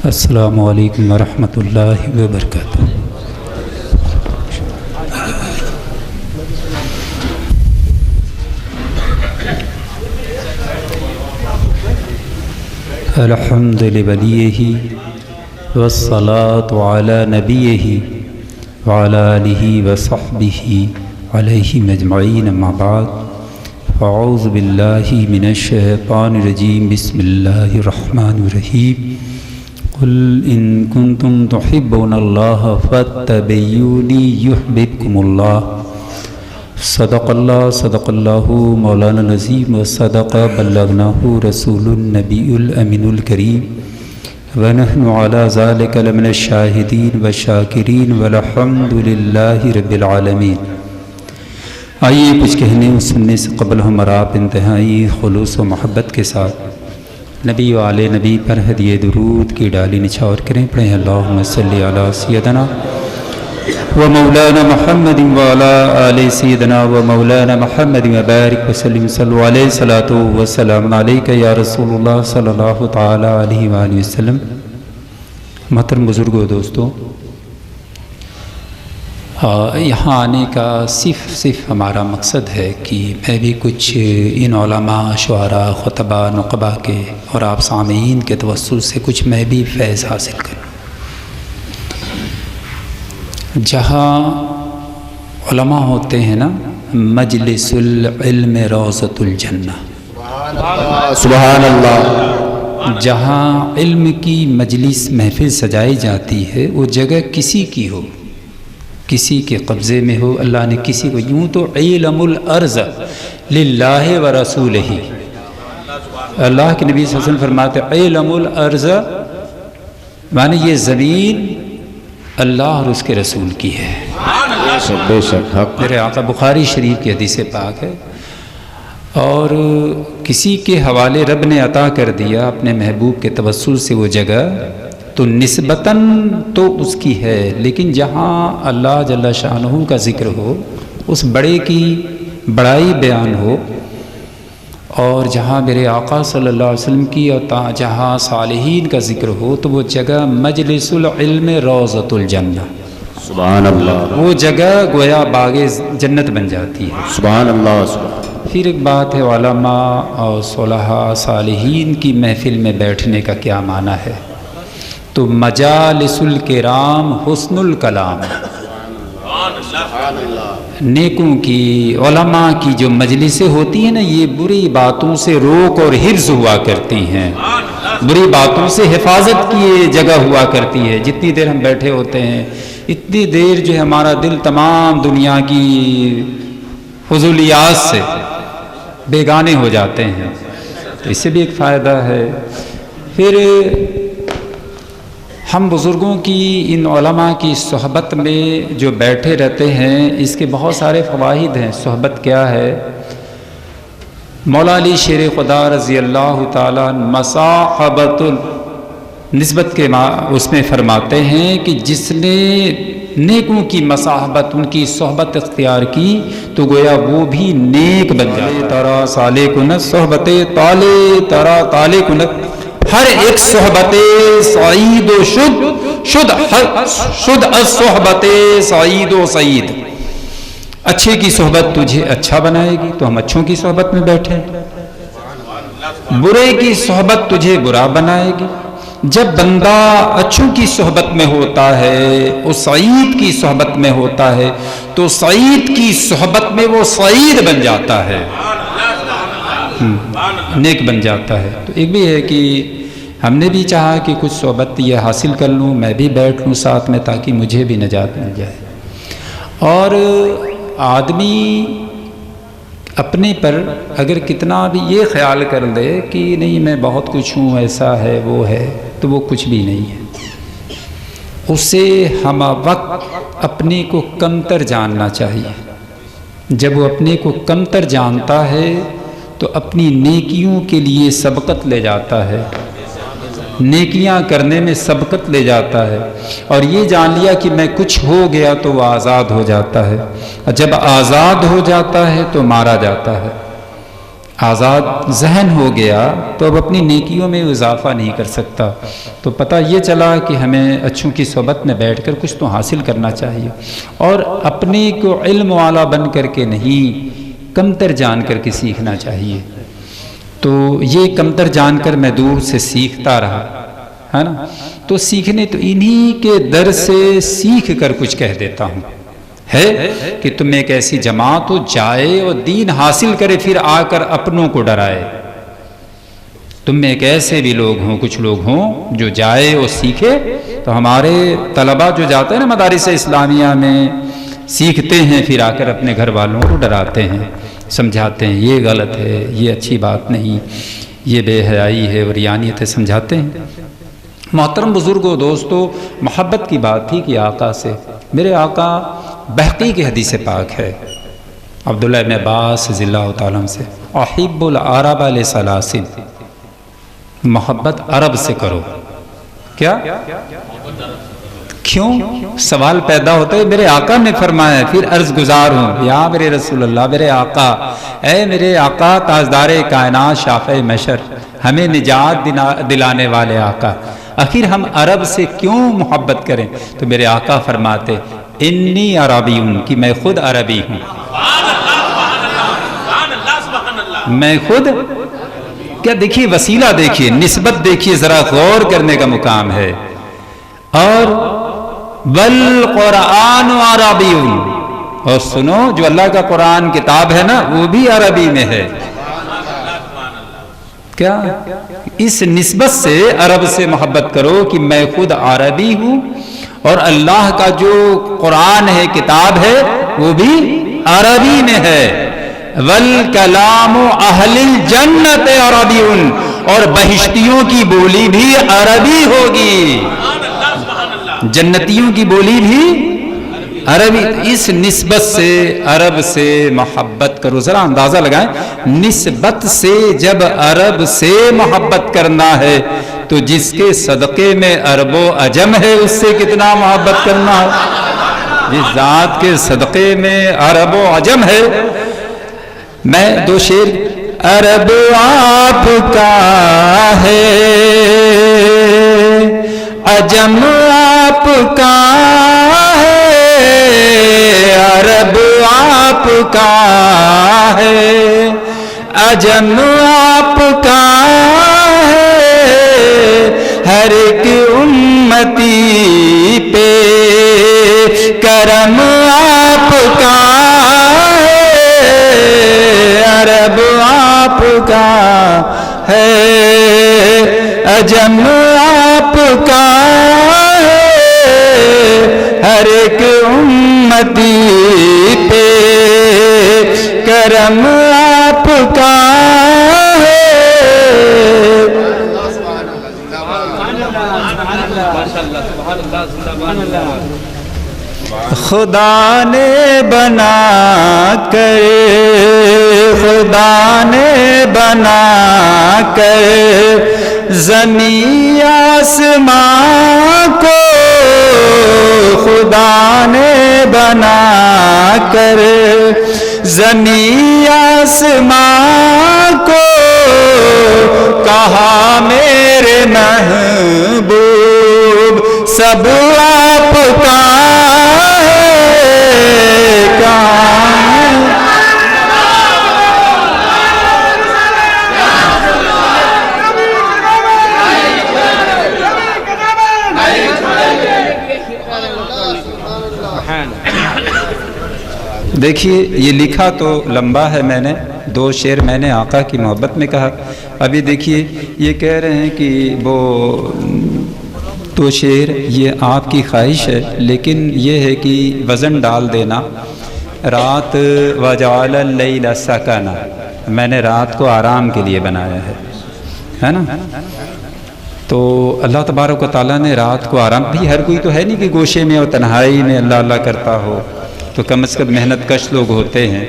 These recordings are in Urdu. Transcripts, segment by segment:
السلام علیکم ورحمۃ اللہ وبرکاتہ۔ الحمد لولیہ والصلاة علی نبیہ وعلی آلہ وصحبہ علیہم اجمعین، اما بعد فاعوذ باللہ من الشیطان الرجیم، بسم اللہ الرحمن الرحیم۔ قل ان کنتم تحبون اللہ فاتبعونی یحببکم اللہ۔ صدق اللہ مولانا العظیم وصدق بلغناہ رسول النبی الامین الکریم، ونحن علی ذلک لمن الشاہدین والشاکرین والحمد للہ رب العالمین۔ آئیے کچھ کہنے و سننے سے قبل ہم اور آپ انتہائی خلوص و محبت کے ساتھ نبی و آل نبی پر ہدیہ درود کی ڈالی نچھاور کریں۔ پڑھیں اللہم صلی علی سیدنا و مولانا محمد و علی آل سیدنا و مولانا محمد و بارک وسلم، صلو علیہ الصلاۃ والسلام علیک یا رسول اللہ صلی اللہ تعالی علیہ وآلہ وسلم۔ محترم بزرگوں، دوستوں، یہاں آنے کا صرف ہمارا مقصد ہے کہ میں بھی کچھ ان علماء، شعراء، خطباء، نقباء کے اور آپ سامعین کے توسل سے کچھ میں بھی فیض حاصل کروں۔ جہاں علماء ہوتے ہیں نا، مجلس العلم روضۃ الجنہ، سبحان اللہ۔ جہاں علم کی مجلس محفل سجائی جاتی ہے، وہ جگہ کسی کی ہو، کسی کے قبضے میں ہو، اللہ نے کسی کو، یوں تو علم الارض للہ و رسولہ، اللہ کے نبی صلی اللہ علیہ وسلم فرماتے علم الارض معنی یہ زمین اللہ اور اس کے رسول کی ہے۔ بے شک حق۔ میرے آقا بخاری شریف کی حدیث پاک ہے، اور کسی کے حوالے رب نے عطا کر دیا اپنے محبوب کے توسل سے وہ جگہ، تو نسبتاً تو اس کی ہے، لیکن جہاں اللہ جل شانہ کا ذکر ہو، اس بڑے کی بڑائی بیان ہو، اور جہاں میرے آقا صلی اللہ علیہ وسلم کی اور جہاں صالحین کا ذکر ہو، تو وہ جگہ مجلس العلم روضۃ الجنہ، سبحان اللہ۔ وہ جگہ گویا باغ جنت بن جاتی ہے۔ سبحان اللہ، سبحان۔ پھر ایک بات ہے، علماء اور صلحاء صالحین کی محفل میں بیٹھنے کا کیا معنی ہے؟ تو مجالس الکرام حسن الکلام، نیکوں کی، علماء کی جو مجلسیں ہوتی ہیں نا، یہ بری باتوں سے روک اور حفظ ہوا کرتی ہیں، بری باتوں سے حفاظت کی یہ جگہ ہوا کرتی ہے۔ جتنی دیر ہم بیٹھے ہوتے ہیں، اتنی دیر جو ہے ہمارا دل تمام دنیا کی فضولیات سے بیگانے ہو جاتے ہیں، تو اس سے بھی ایک فائدہ ہے۔ پھر ہم بزرگوں کی، ان علماء کی صحبت میں جو بیٹھے رہتے ہیں، اس کے بہت سارے فوائد ہیں۔ صحبت کیا ہے؟ مولا علی شیر خدا رضی اللہ تعالیٰ مصاحبت نسبت کے اس میں فرماتے ہیں کہ جس نے نیکوں کی مصاحبت، ان کی صحبت اختیار کی، تو گویا وہ بھی نیک بن جائے۔ ترا سالے کنت صحبت تالے، ترا تالے کنت، ہر ایک صحبت سعید و شد الصحبت سعید و سعید، اچھے کی صحبت تجھے اچھا بنائے گی، تو ہم اچھوں کی صحبت میں بیٹھے، برے کی صحبت تجھے برا بنائے گی۔ جب بندہ اچھوں کی صحبت میں ہوتا ہے، وہ سعید کی صحبت میں ہوتا ہے، تو سعید کی صحبت میں وہ سعید بن جاتا ہے، نیک بن جاتا ہے۔ تو ایک بھی ہے کہ ہم نے بھی چاہا کہ کچھ صحبت یہ حاصل کر لوں، میں بھی بیٹھ لوں ساتھ میں، تاکہ مجھے بھی نجات مل جائے۔ اور آدمی اپنے پر اگر کتنا بھی یہ خیال کر لے کہ نہیں میں بہت کچھ ہوں، ایسا ہے وہ ہے، تو وہ کچھ بھی نہیں ہے۔ اسے ہم وقت اپنے کو کمتر جاننا چاہیے۔ جب وہ اپنے کو کمتر جانتا ہے، تو اپنی نیکیوں کے لیے سبقت لے جاتا ہے، نیکیاں کرنے میں سبقت لے جاتا ہے، اور یہ جان لیا کہ میں کچھ ہو گیا تو وہ آزاد ہو جاتا ہے، اور جب آزاد ہو جاتا ہے تو مارا جاتا ہے۔ آزاد ذہن ہو گیا تو اب اپنی نیکیوں میں اضافہ نہیں کر سکتا. تو پتہ یہ چلا کہ ہمیں اچھوں کی صحبت میں بیٹھ کر کچھ تو حاصل کرنا چاہیے، اور اپنے کو علم والا بن کر کے نہیں، کمتر جان کر کے سیکھنا چاہیے. تو یہ کمتر جان کر میں دور سے سیکھتا رہا ہے نا. تو سیکھنے تو انہی کے در سے سیکھ کر کچھ کہہ دیتا ہوں ہے کہ تم ایک ایسی جماعت ہو جائے اور دین حاصل کرے، پھر آ کر اپنوں کو ڈرائے. تم میں ایک ایسے بھی لوگ ہوں، کچھ لوگ ہوں جو جائے اور سیکھے. تو ہمارے طلباء جو جاتے ہیں نا مدارس اسلامیہ میں، سیکھتے ہیں، پھر آ کر اپنے گھر والوں کو ڈراتے ہیں، سمجھاتے ہیں یہ غلط ہے، یہ اچھی بات نہیں، یہ بے حیائی ہے اور یانیت ہے، سمجھاتے ہیں. محترم بزرگوں، دوستو، محبت کی بات تھی کہ آقا سے، میرے آقا بحقی کی حدیث پاک ہے عبداللہ ابن عباس رضی اللہ تعالیٰ عنہ سے، احب العرب لثلاث، محبت عرب سے کرو. کیا کیوں سوال پیدا ہوتا ہے؟ میرے آقا نے فرمایا. پھر عرض گزار ہوں یا میرے رسول اللہ، میرے آقا، اے میرے آقا تاجدار کائنات، شافع محشر، ہمیں نجات دلانے والے آقا، آخر ہم عرب سے کیوں محبت کریں؟ تو میرے آقا فرماتے انی عربی ہوں، کہ میں خود عربی ہوں، میں خود. کیا دیکھیے وسیلہ، دیکھیے نسبت، دیکھیے ذرا غور کرنے کا مقام ہے. اور والقرآن عربی، اور سنو جو اللہ کا قرآن کتاب ہے نا وہ بھی عربی میں ہے. کیا اس نسبت سے عرب سے محبت کرو کہ میں خود عربی ہوں، اور اللہ کا جو قرآن ہے، کتاب ہے، وہ بھی عربی میں ہے. والکلام اہل الجنت عربی، اور بہشتیوں کی بولی بھی عربی ہوگی، جنتیوں کی بولی بھی عربی. اس نسبت سے عرب سے محبت کرو. ذرا اندازہ لگائیں، نسبت سے جب عرب سے محبت کرنا ہے تو جس کے صدقے میں عرب و عجم ہے اس سے کتنا محبت کرنا ہے. جس ذات کے صدقے میں عرب و عجم ہے. میں دو شعر، عرب آپ کا ہے، عجم آپ کا ہے، عرب آپ کا ہے، عجم آپ کا ہے، ہر ایک امتی پہ کرم آپ کا ہے، عرب آپ کا ہے، عجم آپ کا ہے، ہر ایک امتی پہ کرم آپ کا ہے. خدا نے بنا کر، خدا نے بنا کر زمین آسمان کو، خدا نے بنا کر زمین آسمان کو، کہا میرے محبوب سب آپ کا ہے، کہا دیکھیے یہ لکھا تو لمبا ہے، میں نے دو شعر میں نے آقا کی محبت میں کہا. ابھی دیکھیے یہ کہہ رہے ہیں کہ وہ دو شعر یہ آپ کی خواہش ہے، لیکن یہ ہے کہ وزن ڈال دینا. رات وجعل اللیل سکنا، میں نے رات کو آرام کے لیے بنایا ہے نا. تو اللہ تبارک و تعالیٰ نے رات کو آرام بھی، ہر کوئی تو ہے نہیں کہ گوشے میں اور تنہائی میں اللہ اللہ کرتا ہو، تو کم از کم محنت کش لوگ ہوتے ہیں.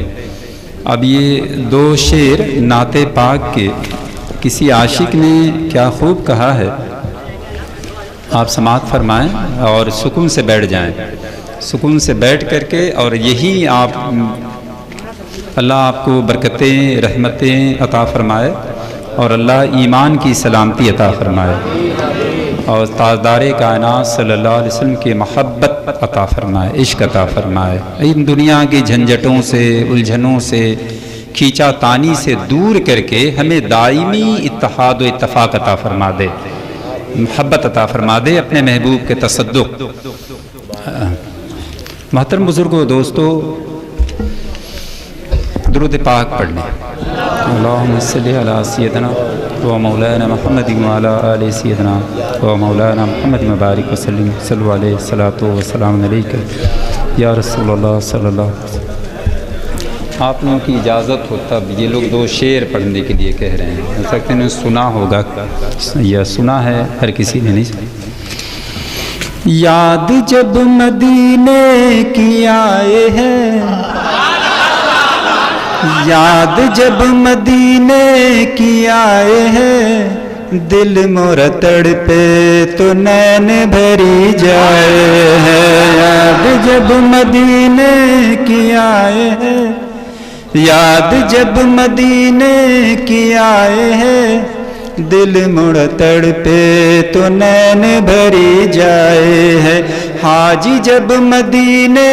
اب یہ دو شعر نعت پاک کے کسی عاشق نے کیا خوب کہا ہے، آپ سماعت فرمائیں اور سکون سے بیٹھ جائیں، سکون سے بیٹھ کر کے، اور یہی آپ اللہ آپ کو برکتیں رحمتیں عطا فرمائے اور اللہ ایمان کی سلامتی عطا فرمائے اور تاجدار کائنات صلی اللہ علیہ وسلم کی محبت عطا فرمائے، عشق عطا فرمائے، ان دنیا کی جھنجھٹوں سے الجھنوں سے کھینچا تانی سے دور کر کے ہمیں دائمی اتحاد و اتفاق عطا فرما دے، محبت عطا فرما دے اپنے محبوب کے تصدق۔ محترم بزرگوں دوستو، درود پاک پڑھ لیں۔ اللہم صلی علی سیدنا و مولانا محمد وعلی آل سیدنا و مولانا محمد مبارک وسلم، صلو علیہ الصلاۃ والسلام علیکہ یا رسول اللہ صلی اللہ علیہ وسلم۔ آپ لوگوں کی اجازت ہو تب یہ لوگ دو شعر پڑھنے کے لیے کہہ رہے ہیں، ہو سکتا ہے انہوں نے سنا ہوگا یا سنا ہے، ہر کسی نے نہیں سنا۔ یاد جب مدینے کی آئے ہیں، یاد جب مدینے کی آئے ہیں، دل مورا تڑپے تو نین بھری جائے ہیں۔ یاد جب مدینے کی آئے ہیں، یاد جب مدینے کی آئے ہیں، دل مڑ تڑپے تو نین بھری جائے ہے۔ حاجی جب مدینے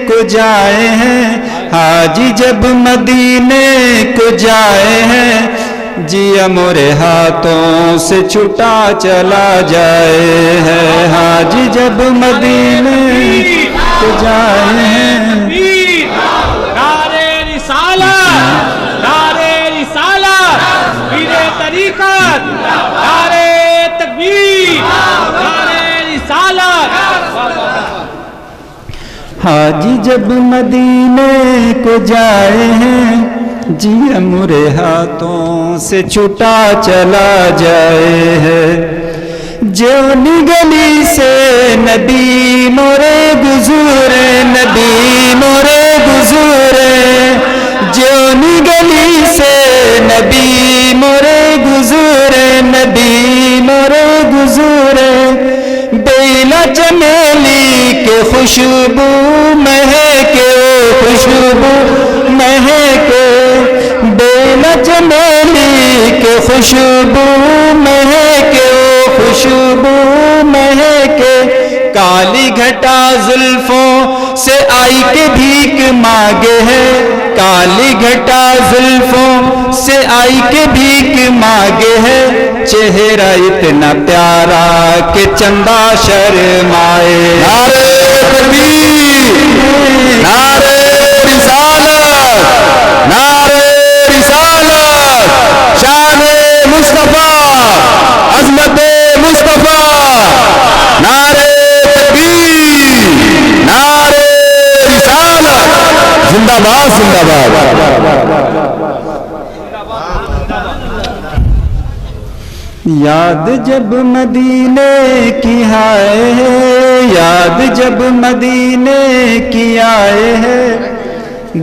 کو جائے ہیں، حاجی جب مدینے کو جائے ہیں، جیا مورے ہاتھوں سے چھٹا چلا جائے ہے۔ حاجی جب مدینے کو جائے ہیں، حاجی جب مدینے کو جائے ہیں، جی امرے ہاتھوں سے چھٹا چلا جائے ہے۔ جونی گلی سے نبی مورے گزرے، نبی مورے گزرے، جونی گلی سے نبی مورے گزرے، نبی مورے گزرے، بیلا چمیلی کے خوشبو مہکے، خوشبو مہکے، بیلا چمیلی کے خوشبو مہکے، خوشبو مہکے، کالی گھٹا زلفوں سے آئی کے بھیک مانگے ہے، کالی گھٹا زلفوں سے آئی کے بھیک مانگے ہے، چہرہ اتنا پیارا کہ چندہ شرمائے۔ نعرہ تکبیر، نعرہ رسالت، نعرہ رسالت، شان مصطفیٰ، عظمت مصطفیٰ، نعرہ تکبیر، نعرہ رسالت، زندہ باد زندہ باد۔ یاد جب مدینے کی آئے ہیں، یاد جب مدینے کی آئے ہیں،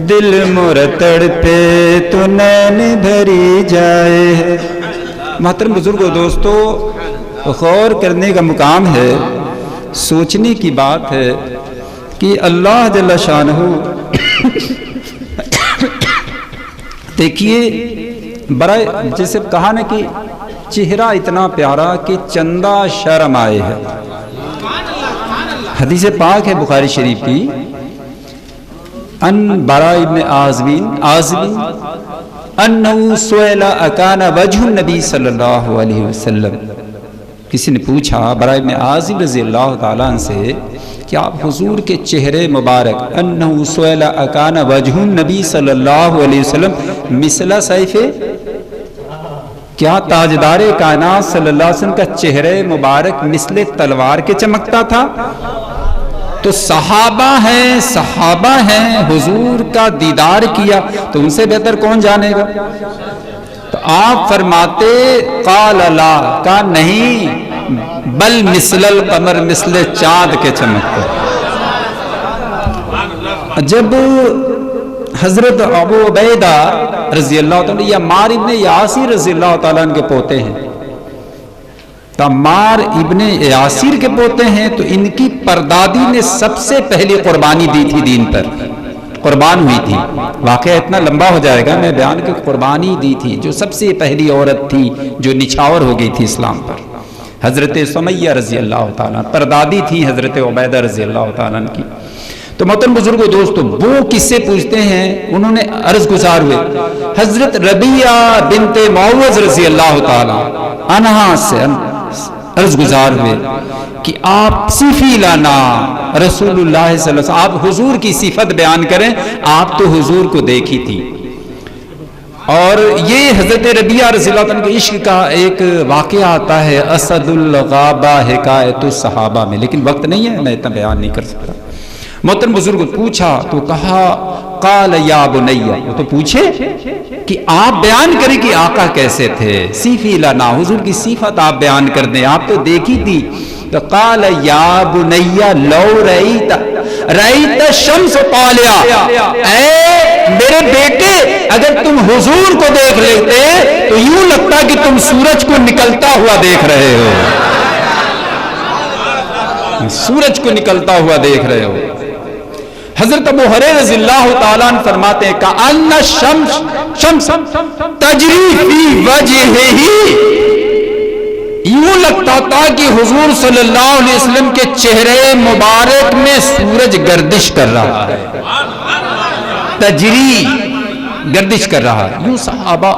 دل مور تڑپے تو نین بھری جائے ہے۔ محترم بزرگوں دوستو، غور کرنے کا مقام ہے، سوچنے کی بات ہے کہ اللہ جل شانہ دیکھیے، برائے جیسے کہا نا کہ چہرہ اتنا پیارا کہ چندہ شرم آئے ہے۔ حدیث پاک ہے بخاری شریف کی، ان براء ابن عازب انہو سئل اکان وجہ النبی صلی اللہ علیہ وسلم، کسی نے پوچھا براء ابن عازب رضی اللہ تعالیٰ عنہ سے کہ آپ حضور کے چہرے مبارک، انہو سئل اکان وجہ النبی صلی اللہ علیہ وسلم مثل سیف، کیا تاجدار کائنات صلی اللہ علیہ وسلم کا چہرے مبارک مثل تلوار کے چمکتا تھا؟ تو صحابہ ہیں حضور کا دیدار کیا، تو ان سے بہتر کون جانے گا؟ تو آپ فرماتے قال لا، کہا نہیں، بل مثل القمر، مثل چاند کے چمکتے۔ جب حضرت ابو عبیدہ رضی اللہ تعالیٰ یا عمار ابن یاسر رضی اللہ تعالیٰ عنہ کے پوتے ہیں، تو عمار ابن یاسر کے پوتے ہیں، تو ان کی پردادی نے سب سے پہلی قربانی دی تھی دین پر، قربان ہوئی تھی. واقعہ اتنا لمبا ہو جائے گا، میں بیان کی قربانی دی تھی جو سب سے پہلی عورت تھی جو نچھاور ہو گئی تھی اسلام پر، حضرت سمیہ رضی اللہ تعالیٰ، پردادی تھی حضرت عبیدہ رضی اللہ تعالیٰ کی. تو محترم بزرگوں دوستو، وہ کس سے پوچھتے ہیں؟ انہوں نے عرض گزار ہوئے حضرت ربیعہ بنت معوذ رضی اللہ تعالیٰ عنہا سے عرض گزار ہوئے کہ آپ صفی لنا رسول اللہ صلی اللہ علیہ وسلم، آپ حضور کی صفت بیان کریں، آپ تو حضور کو دیکھی تھی. اور یہ حضرت ربیعہ رضی اللہ عنہ کے عشق کا ایک واقعہ آتا ہے اسد الغابہ حکایت الصحابہ میں، لیکن وقت نہیں ہے، میں اتنا بیان نہیں کر سکتا. محترم بزرگ پوچھا تو کہا قال یا بنیہ، وہ تو پوچھے کہ آپ بیان کریں کہ آقا کیسے تھے، صفی لنا، حضور کی صفت آپ بیان کر دیں، آپ تو دیکھی تھی. تو قال یا بنیہ لو رأیت الشمس طالعہ، اے میرے بیٹے اگر تم حضور کو دیکھ لیتے تو یوں لگتا کہ تم سورج کو نکلتا ہوا دیکھ رہے ہو، سورج کو نکلتا ہوا دیکھ رہے ہو. حضرت ابو ہریرہ رضی اللہ تعالیٰ عنہ فرماتے ہیں کأن الشمس تجری فی وجہہ، یوں لگتا تھا کہ حضور صلی اللہ علیہ وسلم کے چہرے مبارک میں سورج گردش کر رہا ہے، تجری گردش کر رہا ہے. یوں صحابہ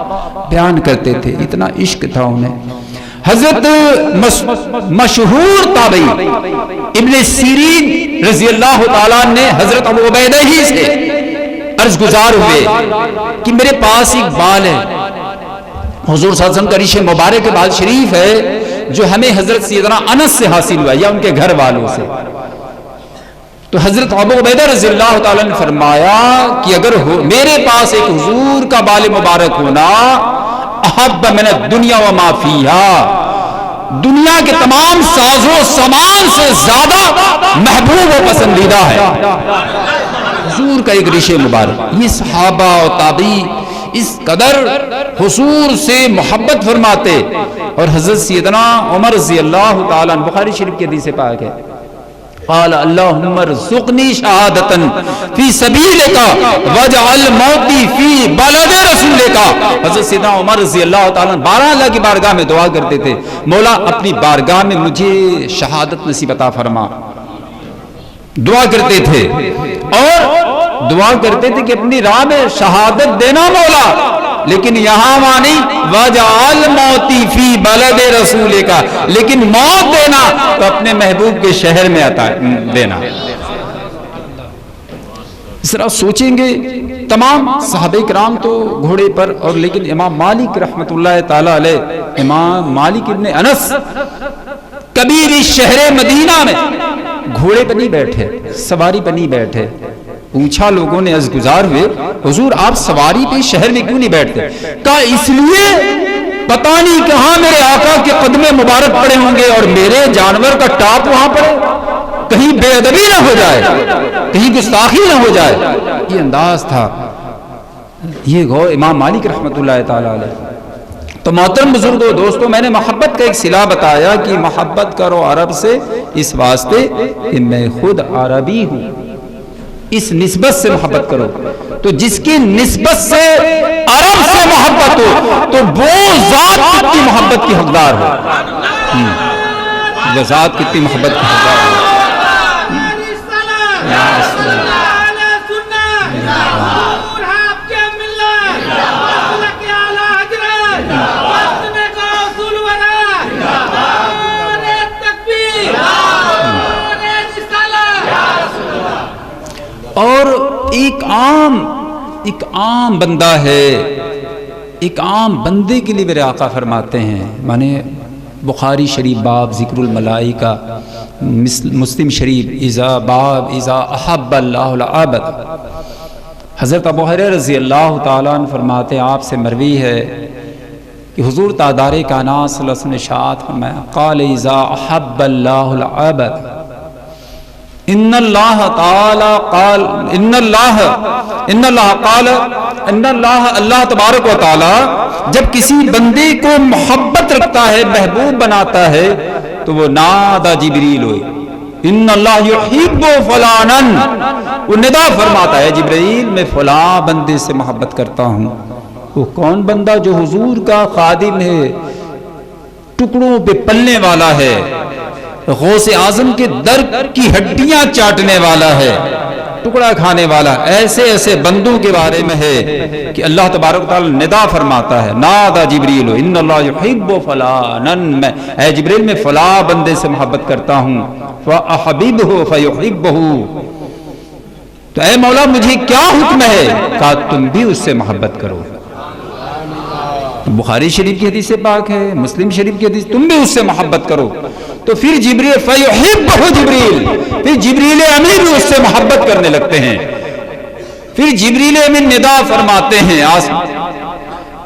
بیان کرتے تھے، اتنا عشق تھا انہیں. حضرت مشہور تابعی ابن سیرین رضی اللہ تعالیٰ نے حضرت ابو عبیدہ ہی سے عرض گزار ہوئے کہ میرے پاس ایک بال ہے، حضور صلی اللہ علیہ وسلم کا ریش مبارک کے بال شریف ہے جو ہمیں حضرت سیدنا انس سے حاصل ہوا یا ان کے گھر والوں سے. تو حضرت ابو عبیدہ رضی اللہ تعالیٰ نے فرمایا کہ اگر میرے پاس ایک حضور کا بال مبارک ہونا احب من الدنیا وما فیہا، دنیا کے تمام ساز و سامان سے زیادہ محبوب و پسندیدہ ہے حضور کا ایک ریش مبارک. یہ صحابہ و تابعی اس قدر حضور سے محبت فرماتے. اور حضرت سیدنا عمر رضی اللہ تعالیٰ عنہ، بخاری شریف کی حدیث پاک ہے، قال اللہم ارزقنی شہادتا فی سبیلک واجعل موتی فی بلد رسولک. حضرت سیدنا عمر رضی اللہ تعالیٰ عنہ 12 اللہ کی بارگاہ میں دعا کرتے تھے، مولا اپنی بارگاہ میں مجھے شہادت نصیب عطا فرما. دعا کرتے تھے اور دعا کرتے تھے کہ اپنی راہ میں شہادت دینا مولا، لیکن یہاں مانی وجعل موتی فی بلد رسولک، لیکن موت دینا تو اپنے محبوب کے شہر میں عطا دینا. اس طرح سوچیں گے تمام صحابہ کرام تو گھوڑے پر، اور لیکن امام مالک رحمت اللہ تعالی علیہ، امام مالک ابن انس کبیر شہر مدینہ میں گھوڑے پر نہیں بیٹھے، سواری پر نہیں بیٹھے. پوچھا لوگوں نے، عرض گزار ہوئے حضور آپ سواری پہ شہر میں کیوں نہیں بیٹھتے؟ کہا اس لیے پتہ نہیں کہاں میرے آقا کے قدم مبارک پڑے ہوں گے اور میرے جانور کا ٹاپ وہاں پڑے، کہیں بے ادبی نہ ہو جائے، کہیں گستاخی نہ ہو جائے. یہ انداز تھا. یہ غور امام مالک رحمت اللہ تعالی علیہ. تو محترم بزرگوں دوستوں، میں نے محبت کا ایک صلہ بتایا کہ محبت کرو عرب سے اس واسطے کہ میں خود عربی ہوں، اس نسبت سے محبت کرو. تو جس کی نسبت سے عرب سے محبت ہو تو وہ ذات کتنی محبت کی حقدار ہو، وہ ذات کتنی محبت کی حقدار ہو. اور ایک عام بندہ ہے، ایک عام بندے کے لیے میرے آقا فرماتے ہیں، مانے بخاری شریف باب ذکر الملائکہ، مسلم شریف باب اذا احب اللہ العبد. حضرت ابو ہریرہ رضی اللہ تعالیٰ عنہ فرماتے ہیں، آپ سے مروی ہے کہ حضور تاجدار کائنات صلی اللہ علیہ وسلم نے ارشاد فرمایا قال اذا احب اللہ العبد ان اللہ تعالی قال ان اللہ تبارک و تعالی جب کسی بندے کو محبت رکھتا ہے، محبوب بناتا ہے، تو وہ نادا جبریل ہوئے، ان اللہ یحب فلانن، وہ ندا فرماتا ہے جبرائیل میں فلاں بندے سے محبت کرتا ہوں۔ وہ کون بندہ؟ جو حضور کا خادم ہے، ٹکڑوں پہ پلنے والا ہے، غوث اعظم کے در کی ہڈیاں چاٹنے والا ہے، ٹکڑا کھانے والا۔ ایسے ایسے بندوں کے بارے میں ہے کہ اللہ تبارک و تعالی ندا فرماتا ہے، نادا جبریل ان اللہ یحب فلانن، میں اے جبریل میں فلاں بندے سے محبت کرتا ہوں، فاحببہ فیحبہ، تو اے مولا مجھے کیا حکم ہے؟ کہا تم بھی اس سے محبت کرو۔ بخاری شریف کی حدیث پاک ہے، مسلم شریف کی حدیث، تم بھی اس سے محبت کرو۔ تو پھر جبریل فیحبہ جبریل، پھر جبریل امین بھی اس سے محبت کرنے لگتے ہیں۔ پھر جبریل امین ندا فرماتے ہیں،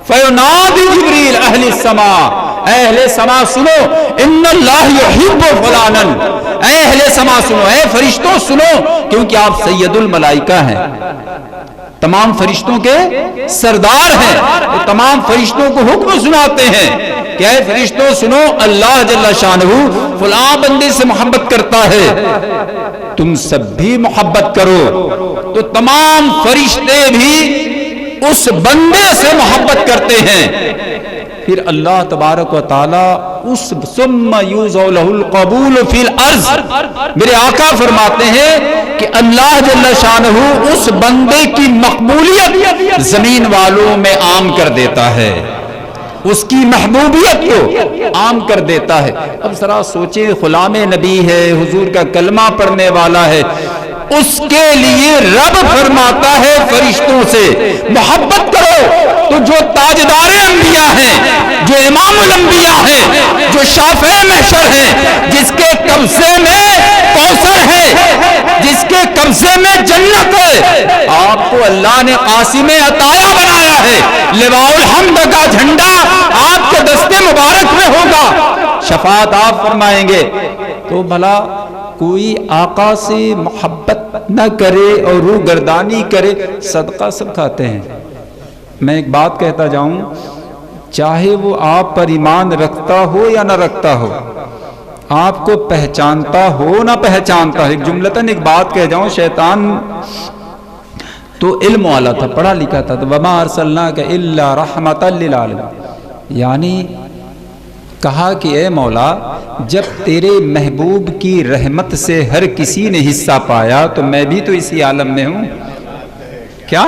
فینادی جبریل اہل السماء، اے اہل سما سنو، ان اللہ یحب فلانن، اے اہل سما سنو، اے فرشتوں سنو، کیونکہ آپ سید الملائکہ ہیں، تمام فرشتوں کے سردار ہیں، وہ تمام فرشتوں کو حکم سناتے ہیں کہ اے فرشتوں سنو، اللہ جل شانہ فلاں بندے سے محبت کرتا ہے، تم سب بھی محبت کرو۔ تو تمام فرشتے بھی اس بندے سے محبت کرتے ہیں۔ پھر اللہ تبارک و تعالی اس ثم یوضع له القبول فی الارض، میرے آقا فرماتے ہیں کہ اللہ جل شانہ اس بندے کی مقبولیت زمین والوں میں عام کر دیتا ہے، اس کی محبوبیت کو عام کر دیتا ہے۔ اب ذرا سوچیں، غلام نبی ہے، حضور کا کلمہ پڑھنے والا ہے، اس کے لیے رب فرماتا ہے فرشتوں سے محبت کرو۔ تو جو تاجدار انبیاء ہیں، جو امام الانبیاء ہیں، جو شافع محشر ہیں، جس کے قبضے میں کوثر ہے، جس کے قبضے میں جنت ہے، آپ کو اللہ نے قاسم عطایا بنایا ہے، لواء الحمد کا جھنڈا آپ کے دستے مبارک میں ہوگا، شفاعت آپ فرمائیں گے۔ تو بھلا کوئی آقا سے محبت نہ کرے اور روح گردانی کرے؟ صدقہ سب کھاتے ہیں۔ میں ایک بات کہتا جاؤں، چاہے وہ آپ پر ایمان رکھتا ہو یا نہ رکھتا ہو، آپ کو پہچانتا ہو نہ پہچانتا ہو، ایک جملتاً ایک بات کہہ جاؤں، شیطان تو علم والا تھا، پڑھا لکھا تھا، تو وما ارسلناک الا رحمۃ للعالمین، یعنی کہا کہ اے مولا جب تیرے محبوب کی رحمت سے ہر کسی نے حصہ پایا تو میں بھی تو اسی عالم میں ہوں، کیا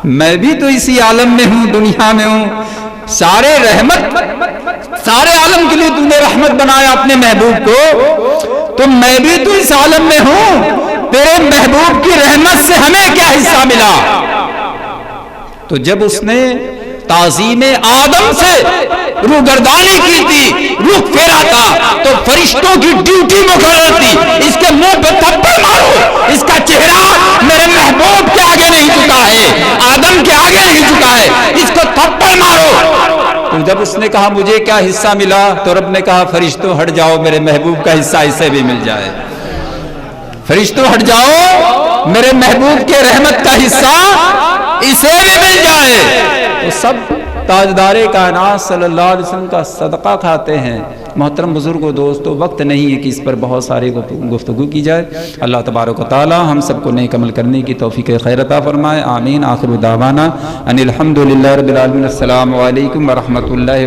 میں بھی تو اسی عالم میں ہوں، دنیا میں ہوں، سارے رحمت، سارے عالم کے لیے تو نے رحمت بنایا اپنے محبوب کو، تو میں بھی تو اس عالم میں ہوں، تیرے محبوب کی رحمت سے ہمیں کیا حصہ ملا؟ تو جب اس نے تعظیم آدم سے روگردانی کی تھی، رخ پھیرا تھا، تو فرشتوں کی ڈیوٹی مقرر تھی، اس کے منہ پہ تھپڑ مارو، اس کا چہرہ میرے محبوب کے آگے نہیں جھکا ہے، آدم کے آگے نہیں جھکا ہے، اس کو تھپڑ مارو۔ تو جب اس نے کہا مجھے کیا حصہ ملا، تو رب نے کہا فرشتوں ہٹ جاؤ، میرے محبوب کا حصہ اسے بھی مل جائے، فرشتوں ہٹ جاؤ، میرے محبوب کے رحمت کا حصہ اسے بھی مل جائے۔ تو سب تاجدار کائنات صلی اللہ علیہ وسلم کا صدقہ کھاتے ہیں۔ محترم بزرگوں، دوستو، وقت نہیں ہے کہ اس پر بہت ساری گفتگو کی جائے۔ اللہ تبارک و تعالی ہم سب کو نیک عمل کرنے کی توفیق خیر عطا فرمائے، آمین۔ آخر دعوانا ان الحمد للہ رب العالمین، السلام علیکم ورحمۃ اللہ۔